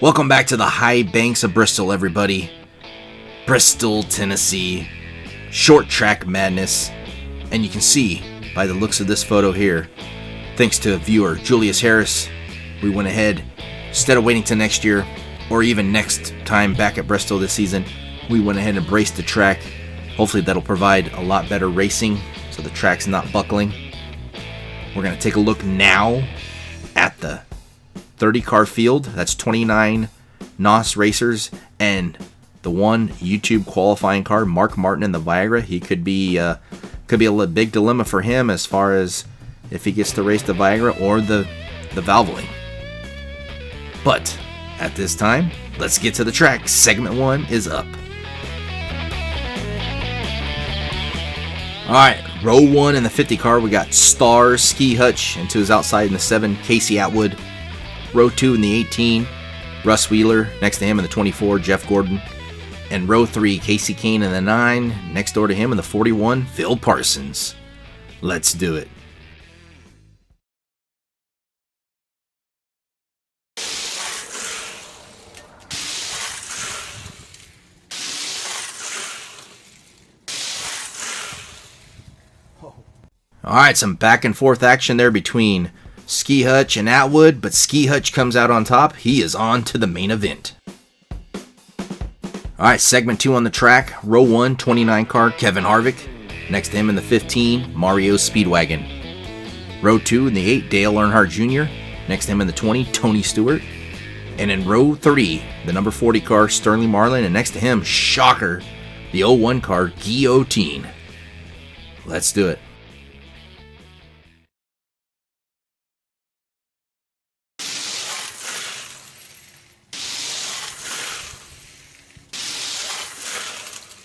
Welcome back to the high banks of Bristol, everybody. Bristol, Tennessee. Short track madness. And you can see by the looks of this photo here, thanks to viewer Julius Harris, we went ahead, instead of waiting till next year or even next time back at Bristol this season, we went ahead and embraced the track. Hopefully that'll provide a lot better racing so the track's not buckling. We're going to take a look now at the 30-car field. That's 29 NOSS racers and the one YouTube qualifying car, Mark Martin in the Viagra. He could be a big dilemma for him as far as if he gets to race the Viagra or the Valvoline. But at this time, let's get to the track. Segment 1 is up. Alright, row 1 in the 50 car, we got Star Ski Hutch into his outside in the 7, Casey Atwood. Row 2 in the 18, Russ Wheeler. Next to him in the 24, Jeff Gordon. And row 3, Casey Kane in the 9. Next door to him in the 41, Phil Parsons. Let's do it. Alright, some back and forth action there between Ski Hutch and Atwood, but Ski Hutch comes out on top. He is on to the main event. Alright, segment 2 on the track. Row 1, 29 car, Kevin Harvick. Next to him in the 15, Mario Speedwagon. Row 2 in the 8, Dale Earnhardt Jr. Next to him in the 20, Tony Stewart. And in row 3, the number 40 car, Sterling Marlin. And next to him, shocker, the 01 car, Guy Oteen. Let's do it.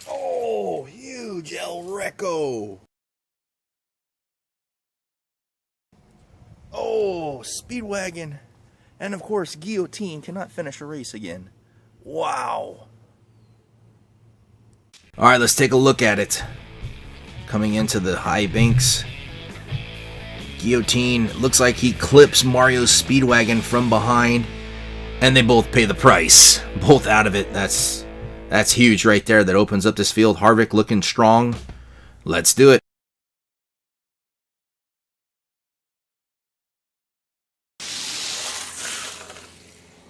Oh, huge El Reco. Oh, Speedwagon. And of course, Guy Oteen cannot finish a race again. Wow. Alright, let's take a look at it. Coming into the high banks, Guy Oteen looks like he clips Mario's Speedwagon from behind, and they both pay the price. Both out of it. That's huge right there. That opens up this field. Harvick looking strong. Let's do it.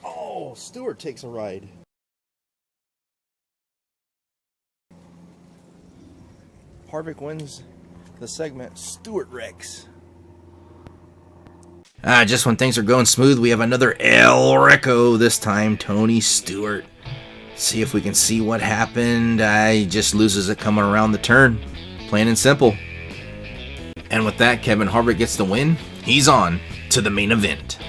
Oh, Stewart takes a ride. Harvick wins the segment. Stewart wrecks. Just when things are going smooth, we have another El Reco. This time, Tony Stewart. See if we can see what happened. He just loses it coming around the turn. Plain and simple. And with that, Kevin Harvick gets the win. He's on to the main event.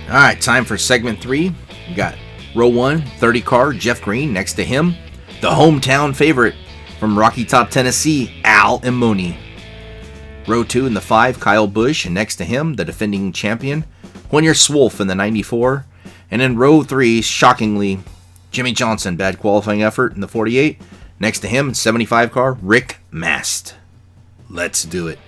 Alright, time for segment 3. We got row 1, 30 car, Jeff Green. Next to him, the hometown favorite from Rocky Top, Tennessee, Al Imoni. Row 2 in the 5, Kyle Busch. And next to him, the defending champion, Hoyer Swolf in the 94. And in row 3, shockingly, Jimmy Johnson, bad qualifying effort in the 48. Next to him, 75 car, Rick Mast. Let's do it.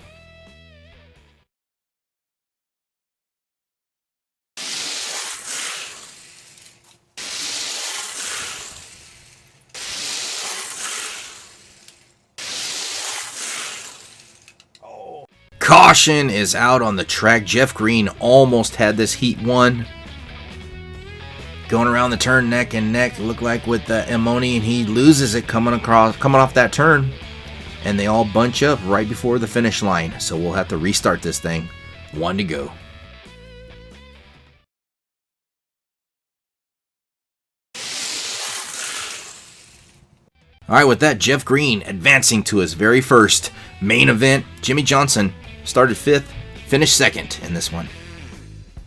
Caution is out on the track. Jeff Green almost had this heat won. Going around the turn neck and neck, look like with Imoni, and he loses it coming off that turn. And they all bunch up right before the finish line. So we'll have to restart this thing. 1 to go. Alright, with that, Jeff Green advancing to his very first main event. Jimmy Johnson started 5th, finished 2nd in this one.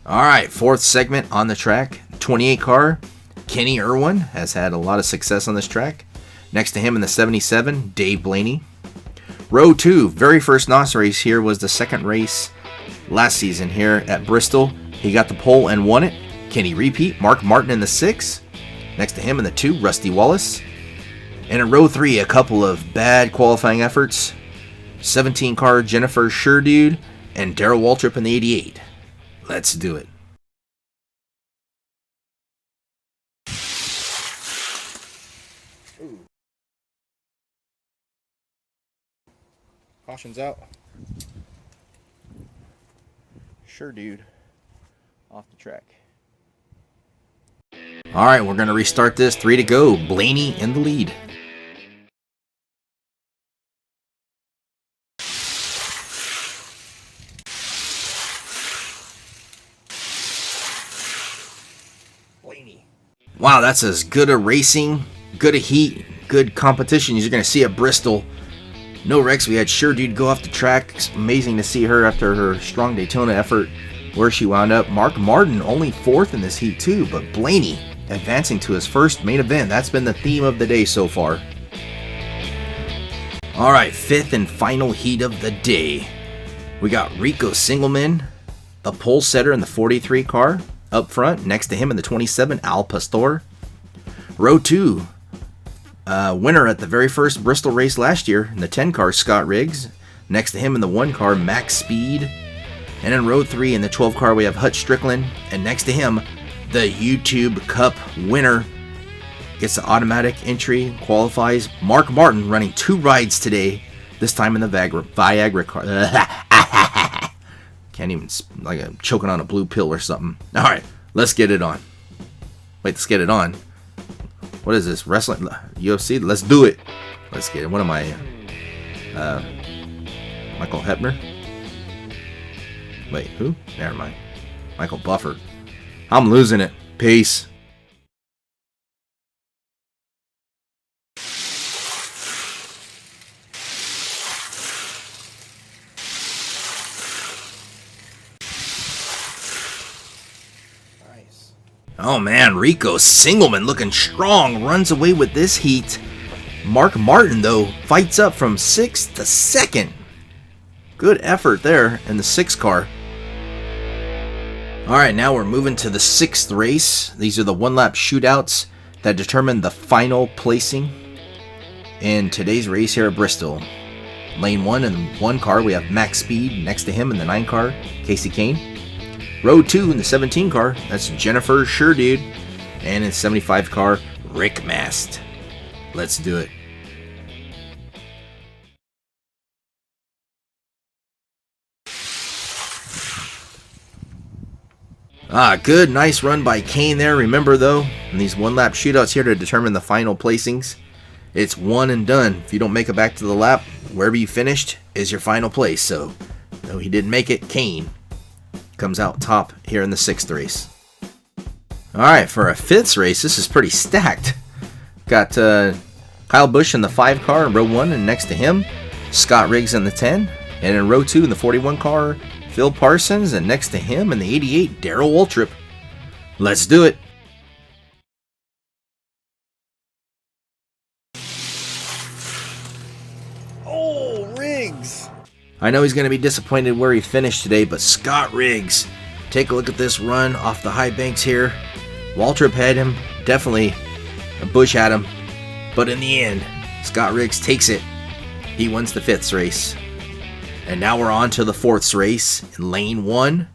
Alright, 4th segment on the track. 28 car, Kenny Irwin has had a lot of success on this track. Next to him in the 77, Dave Blaney. Row 2, very first NOSS race here, was the second race last season here at Bristol. He got the pole and won it. Kenny repeat, Mark Martin in the 6. Next to him in the 2, Rusty Wallace. And in row 3, a couple of bad qualifying efforts. 17 car, Jennifer Sherdude and Darrell Waltrip in the 88. Let's do it. Caution's out. Sure, dude. Off the track. All right, we're going to restart this. 3 to go. Blaney in the lead. Blaney. Wow, that's as good a racing, good a heat, good competition as you're going to see at Bristol. No wrecks. We had Sure Dude go off the track. It's amazing to see her after her strong Daytona effort where she wound up. Mark Martin only 4th in this heat too, but Blaney advancing to his first main event. That's been the theme of the day so far. Alright, 5th and final heat of the day. We got Rico Singleman, a pole setter in the 43 car. Up front, next to him in the 27, Al Pastor. Row 2, winner at the very first Bristol race last year in the 10 car, Scott Riggs. Next to him in the 1 car, Max Speed. And in row 3 in the 12 car, we have Hutch Strickland. And next to him, the YouTube Cup winner. Gets the automatic entry, qualifies. Mark Martin running 2 rides today, this time in the Viagra car. Can't even, like I'm choking on a blue pill or something. All right, let's get it on. Wait, let's get it on. What is this? Wrestling? UFC? Let's do it. Let's get it. What am I? Michael Hebner? Wait, who? Never mind. Michael Buffer. I'm losing it. Peace. Oh man, Rico Singleman looking strong, runs away with this heat. Mark Martin, though, fights up from 6th to 2nd. Good effort there in the 6 car. Alright, now we're moving to the 6th race. These are the 1-lap shootouts that determine the final placing in today's race here at Bristol. Lane 1 in the 1 car, we have Max Speed. Next to him in the 9 car, Casey Kane. Row 2 in the 17 car, that's Jennifer Sure Dude. And in the 75 car, Rick Mast. Let's do it. Good, nice run by Kane there. Remember though, in these 1-lap shootouts here to determine the final placings, it's one and done. If you don't make it back to the lap, wherever you finished is your final place. So, no, he didn't make it. Kane comes out top here in the 6th race. Alright, for a 5th race, this is pretty stacked. Got Kyle Busch in the 5 car in row 1, and next to him, Scott Riggs in the 10. And in row 2 in the 41 car, Phil Parsons, and next to him in the 88, Darrell Waltrip. Let's do it. Oh, Riggs! I know he's going to be disappointed where he finished today, but Scott Riggs, take a look at this run off the high banks here. Waltrip had him, definitely Busch had him, but in the end, Scott Riggs takes it. He wins the 5th race. And now we're on to the 4th race in lane 1.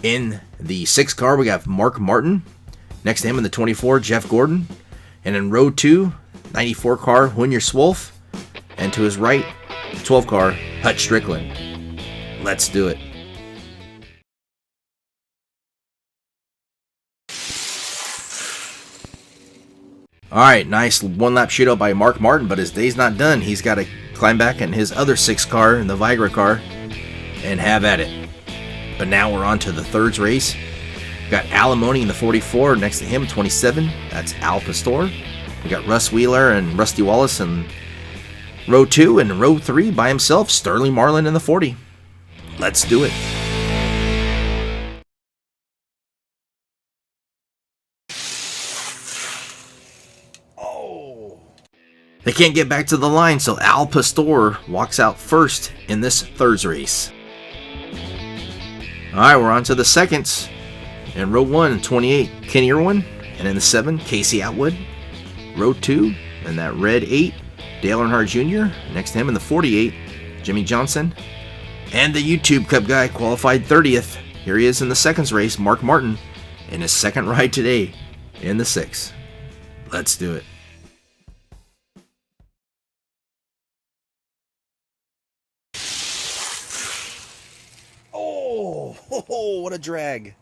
In the 6 car, we got Mark Martin. Next to him in the 24, Jeff Gordon. And in row 2, 94 car, Hunter Swolf. And to his right, the 12 car, Hutch Strickland. Let's do it. Alright, nice 1-lap shootout by Mark Martin, but his day's not done. He's got to climb back in his other 6 car, in the Viagra car, and have at it. But now we're on to the 3rd race. We got Alimony in the 44, next to him, 27. That's Al Pastor. We got Russ Wheeler and Rusty Wallace in row 2, and row 3 by himself, Sterling Marlin in the 40. Let's do it. They can't get back to the line, so Al Pastor walks out first in this 3rd race. Alright, we're on to the 2nds. In row 1, 28, Kenny Irwin. And in the 7, Casey Atwood. Row 2, and that red 8, Dale Earnhardt Jr. Next to him in the 48, Jimmy Johnson. And the YouTube Cup guy qualified 30th. Here he is in the 2nd race, Mark Martin, in his 2nd ride today in the 6. Let's do it. Oh, what a drag.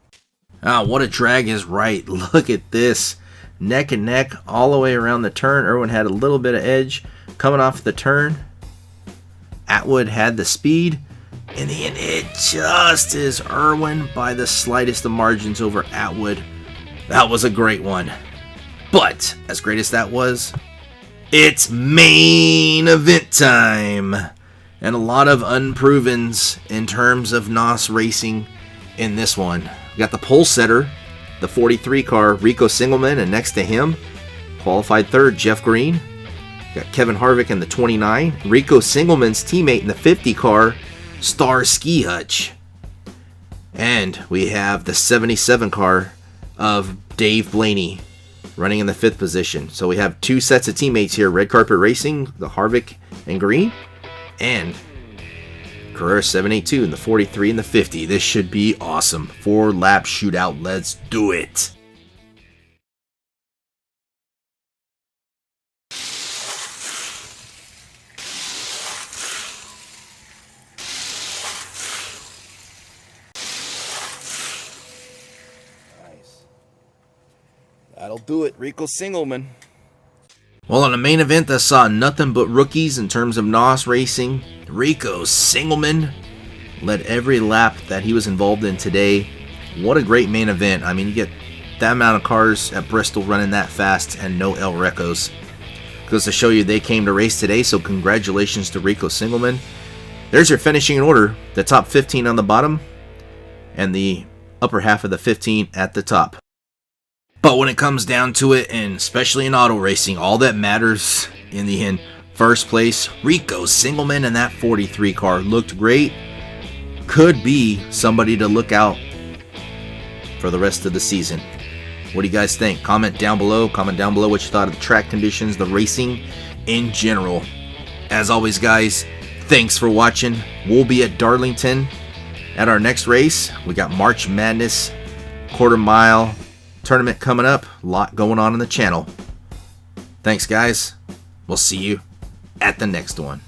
Ah, what a drag is right. Look at this. Neck and neck all the way around the turn. Irwin had a little bit of edge coming off the turn. Atwood had the speed. In the end, it just is Irwin by the slightest of margins over Atwood. That was a great one. But, as great as that was, it's main event time. And a lot of unprovens in terms of NOSS racing in this one. We got the pole setter, the 43 car, Rico Singleman, and next to him, qualified third, Jeff Green. We got Kevin Harvick in the 29. Rico Singleman's teammate in the 50 car, Star Ski Hutch. And we have the 77 car of Dave Blaney running in the 5th position. So we have two sets of teammates here, Red Carpet Racing, the Harvick and Green, and Carrera 782 in the 43 and the 50. This should be awesome. 4-lap shootout. Let's do it. Nice. That'll do it, Rico Singleman. Well, on the main event that saw nothing but rookies in terms of NOSS racing, Rico Singleman led every lap that he was involved in today. What a great main event. I mean, you get that amount of cars at Bristol running that fast and no El Recos. Goes to show you they came to race today, so congratulations to Rico Singleman. There's your finishing in order. The top 15 on the bottom and the upper half of the 15 at the top. But when it comes down to it, and especially in auto racing, all that matters in the end, first place, Rico Singleman in that 43 car looked great. Could be somebody to look out for the rest of the season. What do you guys think? Comment down below. Comment down below what you thought of the track conditions, the racing in general. As always, guys, thanks for watching. We'll be at Darlington at our next race. We got March Madness, quarter-mile tournament coming up. A lot going on in the channel. Thanks, guys. We'll see you at the next one.